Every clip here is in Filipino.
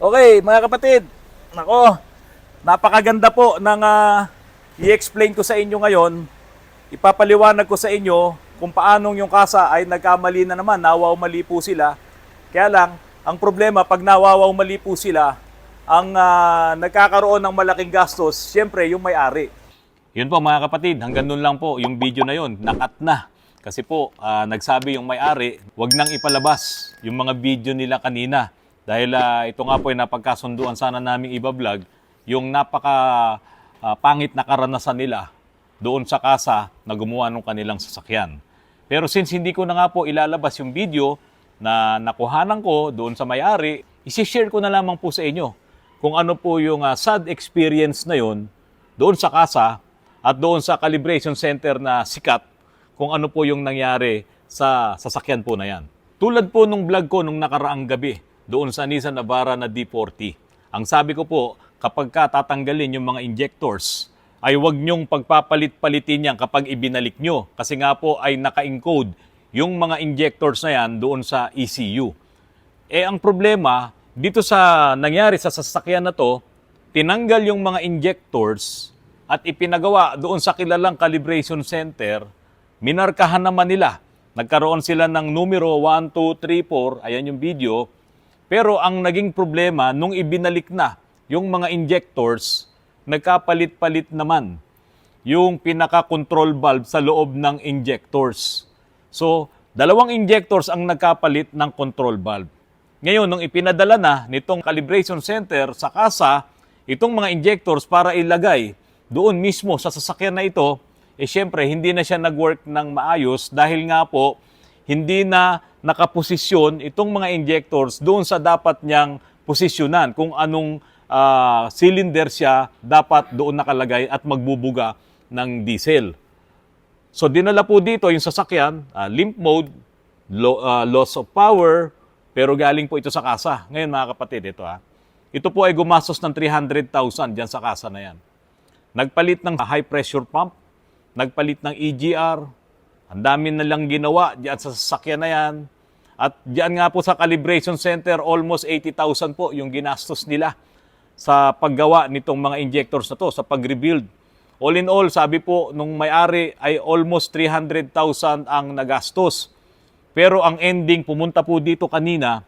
Okay, mga kapatid. Nako, napakaganda po ng i-explain ko sa inyo ngayon. Ipapaliwanag ko sa inyo kung paanong yung kasa ay nagkamali na naman, nawaw mali po sila. Kaya lang, ang problema pag nawawaw mali po sila, ang nagkakaroon ng malaking gastos, siyempre yung may-ari. Yun po mga kapatid, hanggang doon lang po yung video na yun, nakat na. Kasi po, nagsabi yung may-ari, wag nang ipalabas yung mga video nila kanina. Dahil ito nga po ay napagkasunduan sana naming iba-vlog, yung pangit na karanasan nila doon sa kasa na gumawa ng kanilang sasakyan. Pero since hindi ko na nga po ilalabas yung video na nakuhanan ko doon sa may-ari, isi-share ko na lamang po sa inyo kung ano po yung sad experience na yun doon sa kasa at doon sa calibration center na sikat kung ano po yung nangyari sa sasakyan po na yan. Tulad po nung vlog ko nung nakaraang gabi doon sa Nissan Navara na D40. Ang sabi ko po, kapag tatanggalin yung mga injectors, ay huwag nyong pagpapalit-palitin yan kapag ibinalik nyo. Kasi nga po ay naka-encode yung mga injectors na yan doon sa ECU. Ang problema, dito sa nangyari sa sasakyan na to, tinanggal yung mga injectors at ipinagawa doon sa kilalang calibration center, minarkahan naman nila. Nagkaroon sila ng numero 1, 2, 3, 4, ayan yung video. Pero ang naging problema, nung ibinalik na yung mga injectors, nagkapalit-palit naman yung pinaka-control valve sa loob ng injectors. So, dalawang injectors ang nagkapalit ng control valve. Ngayon, nung ipinadala na nitong calibration center sa kasa, itong mga injectors para ilagay doon mismo sa sasakyan na ito, syempre, hindi na siya nag-work ng maayos dahil nga po, hindi na nakaposisyon itong mga injectors doon sa dapat niyang posisyonan kung anong cylinder siya dapat doon nakalagay at magbubuga ng diesel. So dinala po dito yung sasakyan, limp mode, loss of power, pero galing po ito sa kasa. Ngayon mga kapatid, ito po ay gumastos ng 300,000 dyan sa kasa na yan. Nagpalit ng high pressure pump, nagpalit ng EGR, ang dami na lang ginawa dyan sa sasakyan na yan. At dyan nga po sa calibration center, almost 80,000 po yung ginastos nila sa paggawa nitong mga injectors na to, sa pag-rebuild. All in all, sabi po nung may-ari ay almost 300,000 ang nagastos. Pero ang ending, pumunta po dito kanina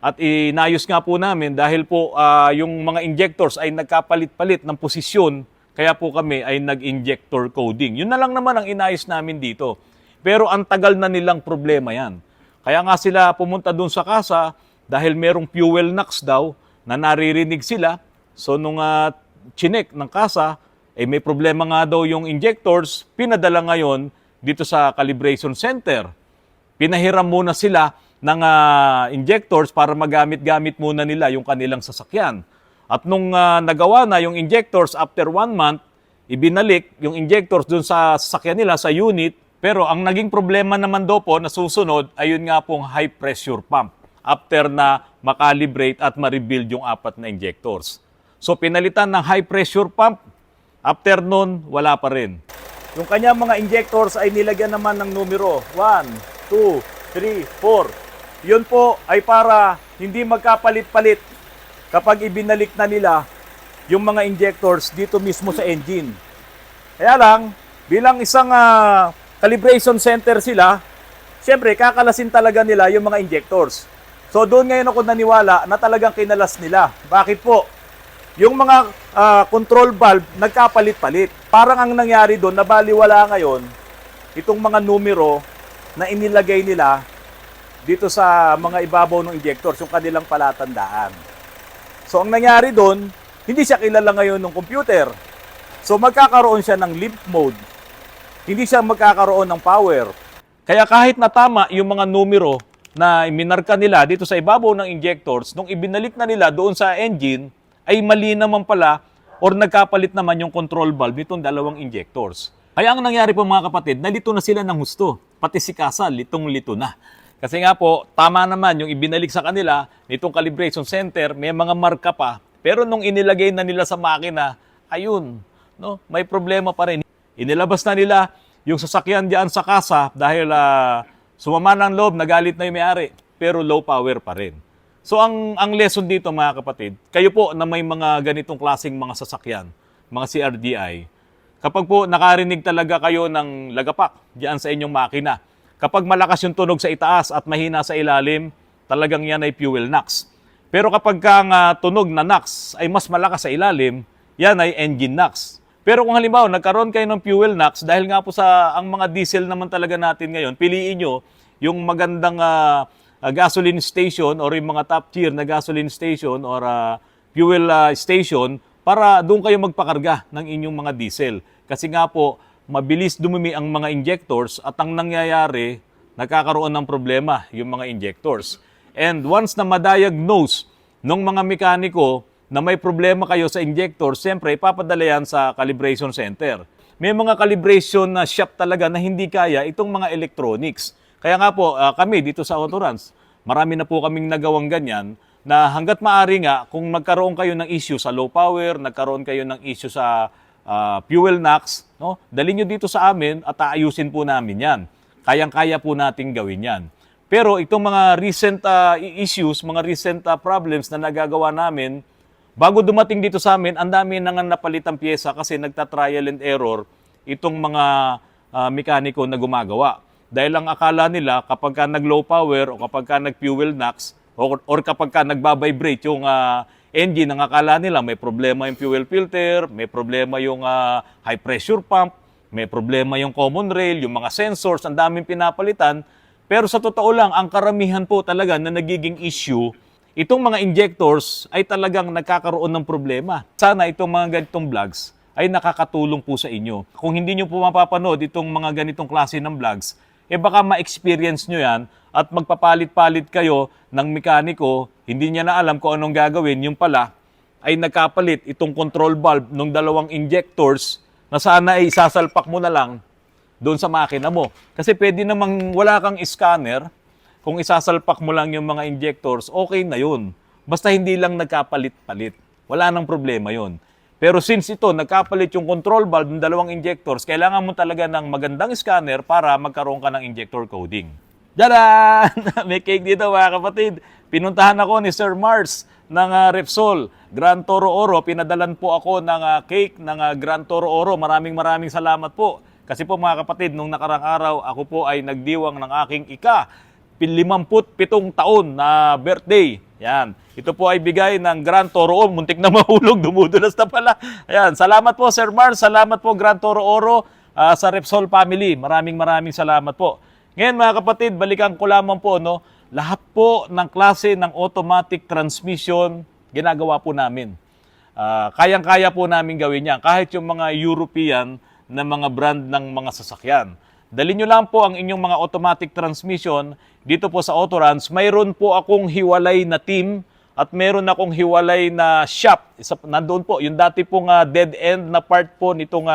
at inayos nga po namin dahil po yung mga injectors ay nagkapalit-palit ng posisyon, kaya po kami ay nag-injector coding. Yun na lang naman ang inayos namin dito. Pero ang tagal na nilang problema yan. Kaya nga sila pumunta dun sa kasa dahil merong fuel knocks daw na naririnig sila. So nung chinek ng kasa, may problema nga daw yung injectors, pinadala ngayon dito sa calibration center. Pinahiram muna sila ng injectors para magamit-gamit muna nila yung kanilang sasakyan. At nung nagawa na yung injectors after 1 month, ibinalik yung injectors dun sa sasakyan nila sa unit. Pero ang naging problema naman daw po na susunod, ayun nga pong high pressure pump after na makalibrate at ma-rebuild yung 4 na injectors. So pinalitan ng high pressure pump, after nun, wala pa rin. Yung kanyang mga injectors ay nilagyan naman ng numero 1, 2, 3, 4. Yun po ay para hindi magkapalit-palit kapag ibinalik na nila yung mga injectors dito mismo sa engine. Kaya lang, bilang isang calibration center sila, siyempre kakalasin talaga nila yung mga injectors. So doon ngayon ako naniwala na talagang kinalas nila. Bakit po? Yung mga control valve nagkapalit-palit. Parang ang nangyari doon, nabaliwala ngayon itong mga numero na inilagay nila dito sa mga ibabaw ng injectors, yung kanilang palatandaan. So ang nangyari doon, hindi siya kilala ngayon ng computer. So magkakaroon siya ng limp mode. Hindi siya magkakaroon ng power. Kaya kahit natama yung mga numero na minarka nila dito sa ibabaw ng injectors, nung ibinalik na nila doon sa engine, ay mali naman pala or nagkapalit naman yung control valve nitong dalawang injectors. Kaya ang nangyari po mga kapatid, nalito na sila ng husto. Pati si kasa, litong-lito na. Kasi nga po, tama naman yung ibinalik sa kanila nitong calibration center, may mga marka pa. Pero nung inilagay na nila sa makina, ayun, no, may problema pa rin. Inilabas na nila yung sasakyan diyan sa kasa dahil sumama ng loob, nagalit na yung may-ari, pero low power pa rin. So ang lesson dito mga kapatid, kayo po na may mga ganitong klaseng mga sasakyan, mga CRDI, kapag po nakarinig talaga kayo ng lagapak diyan sa inyong makina, kapag malakas yung tunog sa itaas at mahina sa ilalim, talagang yan ay fuel knocks. Pero kapag ang tunog na knocks ay mas malakas sa ilalim, yan ay engine knocks. Pero kung halimbawa nagkaroon kayo ng fuel knocks, dahil nga po sa ang mga diesel naman talaga natin ngayon, piliin nyo yung magandang gasoline station or yung mga top tier na gasoline station or fuel station para doon kayo magpakarga ng inyong mga diesel. Kasi nga po, mabilis dumumi ang mga injectors at ang nangyayari, nagkakaroon ng problema yung mga injectors. And once na ma-diagnose ng mga mekaniko na may problema kayo sa injector, siyempre ipapadala yan sa calibration center. May mga calibration na shop talaga na hindi kaya itong mga electronics. Kaya nga po, kami dito sa Autorans, marami na po kaming nagawang ganyan na hanggat maaari nga, kung magkaroon kayo ng issue sa low power, nagkaroon kayo ng issue sa fuel knocks, no? Dalhin nyo dito sa amin at aayusin po namin yan. Kayang-kaya po nating gawin yan. Pero itong mga recent issues, mga recent problems na nagagawa namin, bago dumating dito sa amin, ang dami nang napalitang pyesa kasi nagta-trial and error itong mga mekaniko na gumagawa. Dahil ang akala nila kapag ka nag-low power o kapag ka nag-fuel knocks or kapag ka nagbabibrate yung engine, ang akala nila may problema yung fuel filter, may problema yung high pressure pump, may problema yung common rail, yung mga sensors, ang daming pinapalitan. Pero sa totoo lang, ang karamihan po talaga na nagiging issue, itong mga injectors ay talagang nagkakaroon ng problema. Sana itong mga ganitong vlogs ay nakakatulong po sa inyo. Kung hindi nyo po mapapanood itong mga ganitong klase ng vlogs, baka ma-experience nyo yan at magpapalit-palit kayo ng mekaniko, hindi niya na alam kung anong gagawin, yung pala ay nagkapalit itong control valve ng dalawang injectors na sana ay isasalpak mo na lang doon sa makina mo. Kasi pwede namang wala kang scanner, kung isasalpak mo lang yung mga injectors, okay na yun. Basta hindi lang nagkapalit-palit. Wala nang problema yun. Pero since ito, nagkapalit yung control valve ng dalawang injectors, kailangan mo talaga ng magandang scanner para magkaroon ka ng injector coding. Diyan! May cake dito mga kapatid. Pinuntahan ako ni Sir Mars ng Repsol, Grand Toro Oro. Pinadalan po ako ng cake ng Grand Toro Oro. Maraming salamat po. Kasi po mga kapatid, nung nakarang araw, ako po ay nagdiwang ng aking 57 taon na birthday. Yan. Ito po ay bigay ng Grand Toro Oro. Muntik na mahulog, dumudulas na pala. Ayan. Salamat po Sir Mars. Salamat po Grand Toro Oro sa Repsol family. Maraming salamat po. Ngayon mga kapatid, balikan ko lamang po, no? Lahat po ng klase ng automatic transmission, ginagawa po namin. Kayang-kaya po namin gawin yan. Kahit yung mga European na mga brand ng mga sasakyan. Dalhin nyo lang po ang inyong mga automatic transmission dito po sa Autorans. Mayroon po akong hiwalay na team at mayroon akong hiwalay na shop. Nandoon po, yung dati pong dead end na part po nitong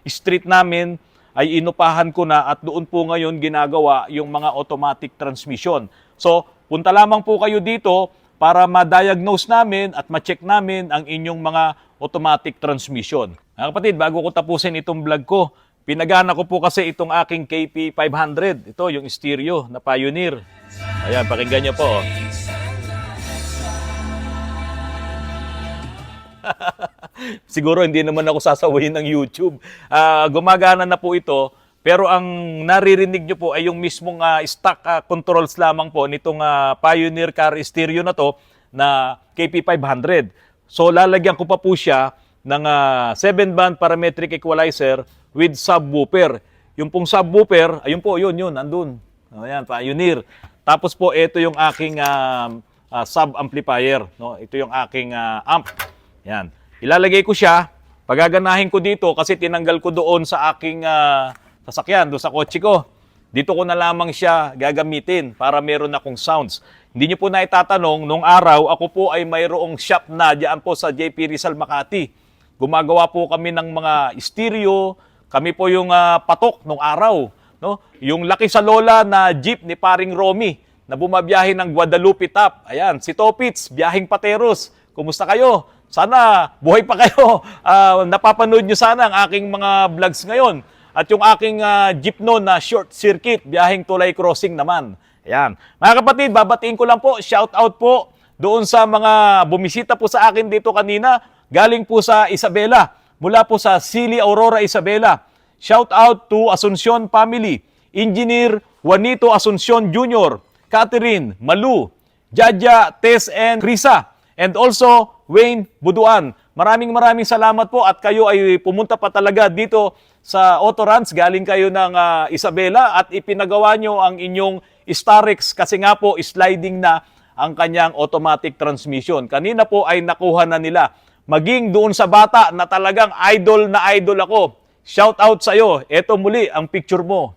street namin ay inupahan ko na at doon po ngayon ginagawa yung mga automatic transmission. So, punta lamang po kayo dito para ma-diagnose namin at ma-check namin ang inyong mga automatic transmission. Mga kapatid, bago ko tapusin itong vlog ko, pinagana ko po kasi itong aking KP500. Ito, yung stereo na Pioneer. Ayan, pakinggan nyo po. Siguro hindi naman ako sasawayin ng YouTube. Gumagana na po ito, pero ang naririnig nyo po ay yung mismong stock controls lamang po nitong Pioneer car stereo na to na KP500. So lalagyan ko pa po siya ng 7-band parametric equalizer with subwoofer. Yung pong subwoofer, ayun po, yun, nandun. Ayan, Pioneer. Tapos po, ito yung aking sub-amplifier. No? Ito yung aking amp. Yan. Ilalagay ko siya, pagaganahin ko dito kasi tinanggal ko doon sa aking sasakyan, doon sa kotse ko. Dito ko na lamang siya gagamitin para meron akong sounds. Hindi niyo po na itatanong, nung araw ako po ay mayroong shop na diyan po sa JP Rizal Makati. Gumagawa po kami ng mga stereo, kami po yung patok nung araw. No? Yung laki sa lola na jeep ni Paring Romy na bumabiyahe ng Guadalupe Top. Ayan, si Topits, biyaheng Pateros. Kumusta kayo? Sana buhay pa kayo. Napapanood nyo sana ang aking mga vlogs ngayon. At yung aking jeep noon na short circuit, biyaheng Tulay Crossing naman. Ayan. Mga kapatid, babatiin ko lang po, shout out po doon sa mga bumisita po sa akin dito kanina, galing po sa Isabela, mula po sa Sili Aurora, Isabela. Shout out to Asuncion family, Engineer Juanito Asuncion Jr., Catherine, Malu, Jaja, Tess, and Krisa, and also Wayne Buduan. Maraming salamat po at kayo ay pumunta pa talaga dito sa Autorans. Galing kayo ng Isabela at ipinagawa nyo ang inyong Starex kasi nga po sliding na ang kanyang automatic transmission. Kanina po ay nakuha na nila. Maging doon sa bata na talagang idol na idol ako. Shout out sa iyo. Ito muli ang picture mo.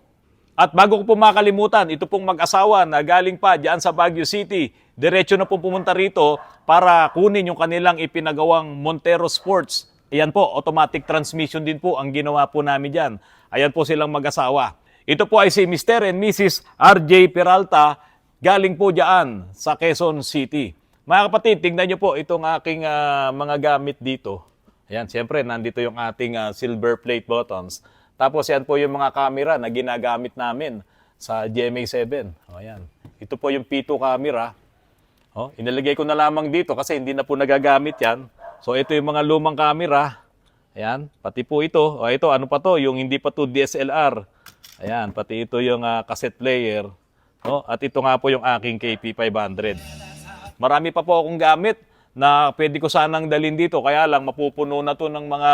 At bago ko po makalimutan, ito pong mag-asawa na galing pa diyan sa Baguio City, diretso na po pumunta rito para kunin yung kanilang ipinagawang Montero Sports. Ayan po, automatic transmission din po ang ginawa po namin diyan. Ayan po silang mag-asawa. Ito po ay si Mr. and Mrs. RJ Peralta, galing po diyan sa Quezon City. Mga kapatid, tingnan nyo po itong aking mga gamit dito. Ayan, siyempre, nandito yung ating silver plate buttons. Tapos yan po yung mga camera na ginagamit namin sa GMA7. O, ayan. Ito po yung P2 camera. O, inilagay ko na lamang dito kasi hindi na po nagagamit yan. So ito yung mga lumang camera. Ayan, pati po ito. O ito, ano pa to? Yung hindi pa to DSLR. Ayan, pati ito yung cassette player. O, at ito nga po yung aking KP500. Marami pa po akong gamit na pwede ko sanang dalhin dito. Kaya lang, mapupuno na to ng mga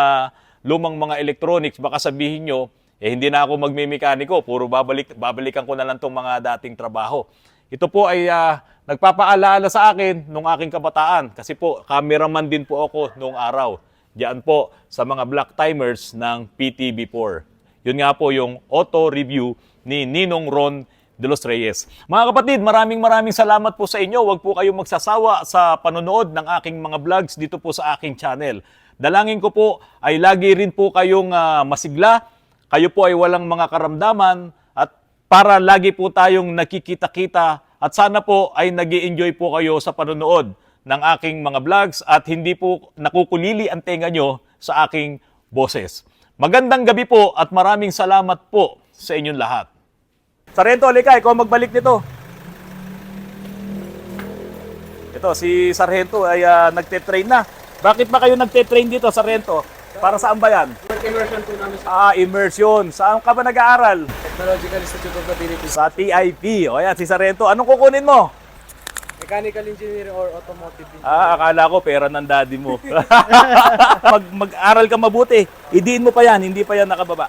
lumang mga electronics. Baka sabihin nyo, hindi na ako magmimekaniko. Puro babalikan ko na lang itong mga dating trabaho. Ito po ay nagpapaalaala sa akin nung aking kabataan. Kasi po, cameraman din po ako nung araw. Diyan po sa mga black timers ng PTV4. Yun nga po yung auto review ni Ninong Ron de los Reyes. Mga kapatid, maraming salamat po sa inyo. Huwag po kayong magsasawa sa panonood ng aking mga vlogs dito po sa aking channel. Dalangin ko po ay lagi rin po kayong masigla, kayo po ay walang mga karamdaman at para lagi po tayong nakikita-kita at sana po ay nag-i-enjoy po kayo sa panonood ng aking mga vlogs at hindi po nakukulili ang tenga nyo sa aking boses. Magandang gabi po at maraming salamat po sa inyong lahat. Sargento, halika, ikaw magbalik nito. Ito, si Sargento ay nagte-train na. Bakit ba kayo nagte-train dito, Sargento? Para saan ba yan? Immersion po namin Immersion. Saan ka ba nag-aaral? Technological Institute of the Philippines. Sa TIP. O yan, si Sargento. Anong kukunin mo? Mechanical Engineering or Automotive Engineering. Akala ko pera ng daddy mo. Mag-aral ka mabuti. Idiin mo pa yan, hindi pa yan nakababa.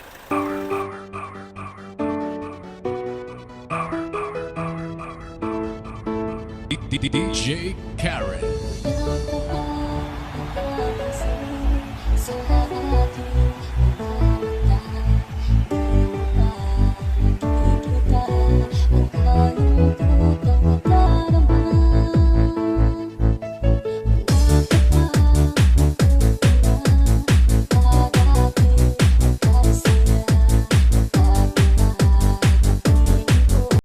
DJ Karen.